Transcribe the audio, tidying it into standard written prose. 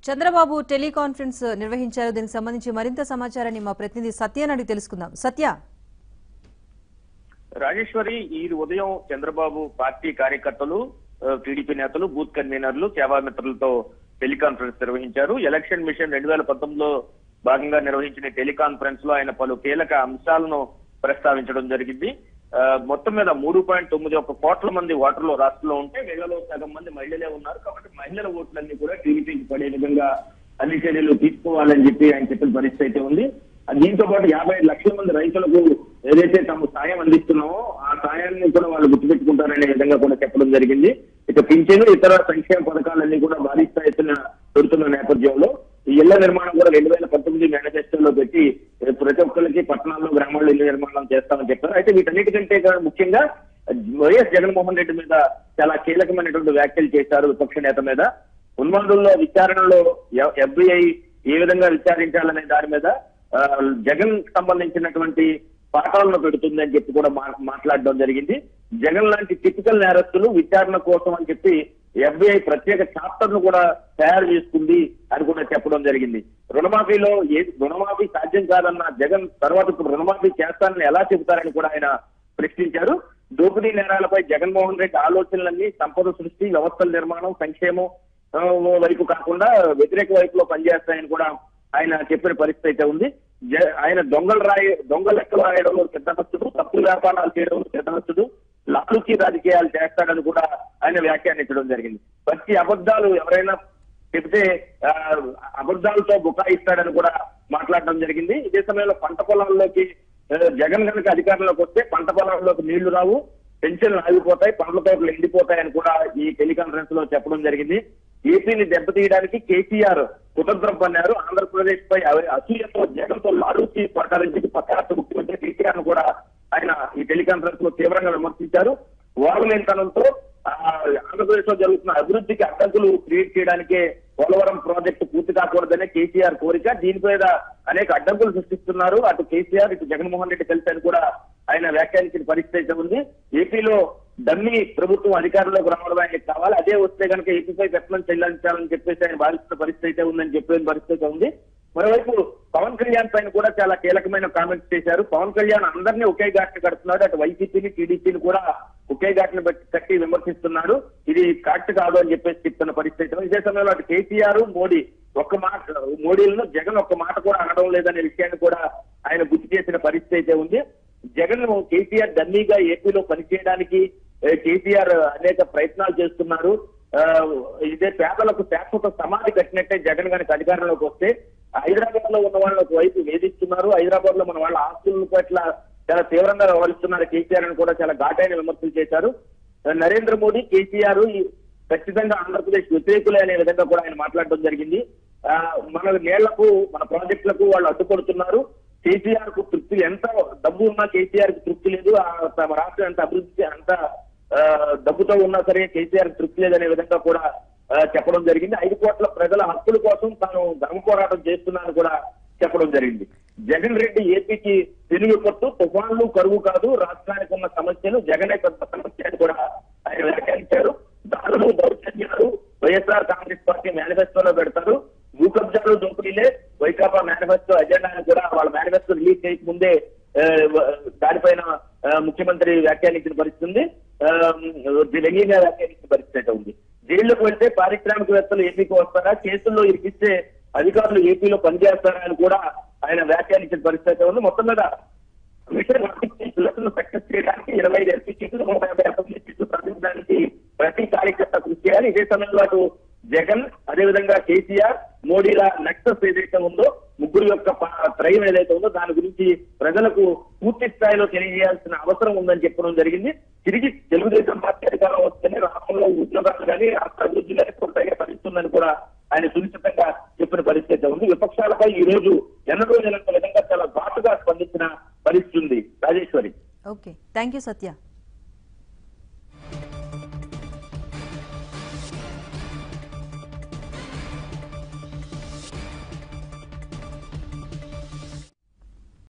Chandrababu teleconference నిర్వహించారు. దీనికి సంబంధించి మరింత సమాచారాన్ని మా ప్రతినిధి సత్యని అడిగి తెలుసుకుందాం. సత్య, రాజేశ్వరి, ఈ ఉదయం చంద్రబాబు పార్టీ కార్యకర్తలు, టీడీపీ నేతలు, బూత్ కన్వీనర్లు, సేవామిత్రులతో టెలికాన్ఫరెన్స్ నిర్వహించారు. ఎలక్షన్ మిషన్ 2019లో భాగంగా నిర్వహించిన టెలికాన్ఫరెన్స్ లో ఆయన పలు కీలక అంశాలను ప్రస్తావించడం జరిగింది. మొత్తం మీద 3.91 కోట్ల మంది ఓటర్లు రాష్ట్రంలో ఉంటే వీళ్ళలో సగం మంది మహిళలే ఉన్నారు. కాబట్టి మహిళల ఓట్లన్నీ కూడా టీడీపీకి పడే విధంగా అన్ని చర్యలు తీసుకోవాలని చెప్పి ఆయన చెప్పిన పరిస్థితి అయితే ఉంది. దీంతో పాటు 55 లక్షల మంది రైతులకు ఏదైతే తమ సాయం అందిస్తున్నామో ఆ సాయాన్ని కూడా వాళ్ళు గుర్తుపెట్టుకుంటారనే విధంగా కూడా చెప్పడం జరిగింది. ఇక పింఛను, ఇతర సంక్షేమ పథకాలన్నీ కూడా భారీ స్థాయిలో పెడుతున్న నేపథ్యంలో ఈ ఇళ్ల నిర్మాణం కూడా 2019 మేనిఫెస్టోలో పెట్టి ప్రతి ఒక్కరికి పట్టణాల్లో, గ్రామాల్లో ఇళ్ల నిర్మాణం చేస్తామని చెప్పారు. అయితే వీటన్నిటికంటే ముఖ్యంగా వైఎస్ జగన్మోహన్ రెడ్డి మీద చాలా కీలకమైనటువంటి వ్యాఖ్యలు చేశారు. విపక్ష నేత మీద ఉన్మాదుల్లో విచారణలో FBI ఏ విధంగా విచారించాలనే దాని మీద జగన్ సంబంధించినటువంటి పాఠాలను పెడుతుంది అని చెప్పి కూడా మాట్లాడడం జరిగింది. జగన్ లాంటి టిపికల్ నేరస్తులు విచారణ కోసం అని చెప్పి FBI ప్రత్యేక చాప్టర్ ను కూడా తయారు చేసుకుంది అని కూడా చెప్పడం జరిగింది. రుణమాఫీలో రుణమాఫీ సాధ్యం కాదన్న జగన్ తర్వాత ఇప్పుడు రుణమాఫీ చేస్తానని ఎలా చెబుతారని కూడా ఆయన ప్రశ్నించారు. దోపిడీ నేరాలపై జగన్మోహన్ రెడ్డి ఆలోచనలన్నీ సంపద సృష్టి, వ్యవస్థల నిర్మాణం, సంక్షేమం వైపు కాకుండా వ్యతిరేక వైపులో పనిచేస్తాయని కూడా ఆయన చెప్పిన పరిస్థితి అయితే ఉంది. ఆయన దొంగ లెక్కలు రాయడంలో సిద్ధమస్తుడు, తప్పుడు వ్యాపారాలు చేయడంలో సిద్ధమస్తుడు, లాలుచి రాజకీయాలు చేస్తాడని కూడా ఆయన వ్యాఖ్యానించడం జరిగింది. ప్రతి అబద్ధాలు ఎవరైనా చెబితే అబద్ధాలతో బుకాయిస్తాడని కూడా మాట్లాడడం జరిగింది. ఇదే సమయంలో పంట పొలాల్లోకి జగన్ కనుక అధికారంలోకి వస్తే పంట పొలాల్లోకి నీళ్లు రావు, పెన్షన్లు ఆగిపోతాయి, పండ్ల తోటలు ఎండిపోతాయని కూడా ఈ టెలికాన్ఫరెన్స్ లో చెప్పడం జరిగింది. ఏపీని దెబ్బతీయడానికి కేసీఆర్ కుతంత్రం పన్నారు. ఆంధ్రప్రదేశ్ పై అసూయతో జగన్ తో లాలూచి పడ్డారని చెప్పి పక్క ముఖ్యమంత్రి కేసీఆర్ కూడా ఆయన ఈ టెలికాన్ఫరెన్స్ లో తీవ్రంగా విమర్శించారు. ఓర్వలేనితనంతో ఆంధ్రప్రదేశ్ లో జరుగుతున్న అభివృద్ధికి అడ్డంకులు క్రియేట్ చేయడానికే పోలవరం ప్రాజెక్టు పూర్తి కాకూడదనే కేసీఆర్ కోరిక. దీని మీద అనేక అడ్డంకులు సృష్టిస్తున్నారు అటు కేసీఆర్, ఇటు జగన్మోహన్ రెడ్డి కలిసి అని కూడా ఆయన వ్యాఖ్యానించిన పరిస్థితి అయితే ఉంది. ఏపీలో డమ్మీ ప్రభుత్వం అధికారంలోకి రావడం ఆయనకి కావాలి. అదే వస్తే కనుక ఏపీపై పెత్తనం చెల్లించాలని చెప్పేసి ఆయన భావిస్తున్న పరిస్థితి అయితే ఉందని చెప్పిన పరిస్థితి ఉంది. మరోవైపు పవన్ కళ్యాణ్ పైన కూడా చాలా కీలకమైన కామెంట్స్ చేశారు. పవన్ కళ్యాణ్ అందరినీ ఒకే ఘాట్లు కడుతున్నాడు. అటు వైసీపీని, టీడీపీని కూడా ఒకే ఘాట్ని కట్టి విమర్శిస్తున్నాడు. ఇది కరెక్ట్ కాదు అని చెప్పేసి చెప్తున్న పరిస్థితి. ఇదే సమయంలో అటు కేసీఆర్, మోడీలను జగన్ ఒక్క మాట కూడా అనడం లేదనే విషయాన్ని కూడా ఆయన గుర్తు చేసిన పరిస్థితి అయితే ఉంది. జగన్ కేసీఆర్ డమ్మీగా ఏపీలో పనిచేయడానికి కేసీఆర్ అనేక ప్రయత్నాలు చేస్తున్నారు. ఇదే పేదలకు శాశ్వత సమాధి కట్టినట్టే జగన్ గారికి అధికారంలోకి వస్తే హైదరాబాద్ లో ఉన్న వాళ్ళని ఒకవైపు వేధిస్తున్నారు. హైదరాబాద్ లో మన వాళ్ళ ఆస్తుల పట్ల చాలా తీవ్రంగా వ్యవహరిస్తున్నారు కేసీఆర్ అని కూడా చాలా ఘాటైన విమర్శలు చేశారు. నరేంద్ర మోడీ, కేసీఆర్ ఖచ్చితంగా ఆంధ్రప్రదేశ్ వ్యతిరేకులే అనే విధంగా కూడా ఆయన మాట్లాడడం జరిగింది. మన నేళ్లకు, మన ప్రాజెక్టులకు వాళ్ళు అడ్డుపడుతున్నారు. కేసీఆర్ కు తృప్తి, ఎంత డబ్బు ఉన్నా కేసీఆర్ కు తృప్తి లేదు. తమ రాష్ట్రం ఎంత అభివృద్ధి, అంత డబ్బుతో ఉన్నా సరే కేసీఆర్ తృప్తి లేదనే విధంగా కూడా చెప్పడం జరిగింది. 5 కోట్ల ప్రజల హక్కుల కోసం తాను ధర్మ పోరాటం చేస్తున్నానని కూడా చెప్పడం జరిగింది. జగన్ రెడ్డి ఏపీకి తెలుగు పట్టు, తుఫాన్లు, కరువు కాదు, రాష్ట్రానికి ఉన్న సమస్యలు జగనే పెద్ద సమస్య అని కూడా ఆయన వ్యాఖ్యానించారు. దాడులు, దౌర్జన్యాలు వైఎస్ఆర్ కాంగ్రెస్ పార్టీ మేనిఫెస్టోలో పెడతారు. భూ కబ్జాలు, దోపిడీలే వైకాపా మేనిఫెస్టో అజెండా అని కూడా వాళ్ళ మేనిఫెస్టో రిలీజ్ చేయక ముందే దానిపైన ముఖ్యమంత్రి వ్యాఖ్యానించిన పరిస్థితి ఉంది. వ్యంగ్యంగా వ్యాఖ్యానించిన పరిస్థితి ఉంది. జైల్లోకి వెళ్తే పారిశ్రామికవేత్తలు ఏపీకి వస్తారా, కేసుల్లో ఇరికిస్తే అధికారులు ఏపీలో పనిచేస్తారా అని కూడా ఆయన వ్యాఖ్యానించిన పరిస్థితి ఉంది. మొత్తం మీద సక్సెస్ చేయడానికి 25 ఎంపీ సీట్లు, 150 అసెంబ్లీ సీట్లు సాధించడానికి ప్రతి కార్యకర్త కృషి చేయాలి. ఇదే సమయంలో అటు జగన్, అదేవిధంగా కేసీఆర్, మోడీల నెక్సస్ ఏదైతే ఉందో, ముగ్గురు యొక్క త్రయం ఏదైతే ఉందో దాని గురించి ప్రజలకు పూర్తి స్థాయిలో తెలియజేయాల్సిన అవసరం ఉందని చెప్పడం జరిగింది. తిరిగి తెలుగుదేశం పార్టీ అధికారం వస్తేనే రాష్ట్రంలో ఉద్యోగాలు కానీ రాష్ట్ర అభివృద్ధి కానీ కొత్తగా ఫలిస్తుందని కూడా ఆయన సునిశ్చితంగా చెప్పిన పరిస్థితి ఉంది. విపక్షాలపై ఈ రోజు ఎన్నడూ విధంగా చాలా ఘాటుగా స్పందించిన పరిస్థితి ఉంది. Rajeshwari. Okay, thank you Satya.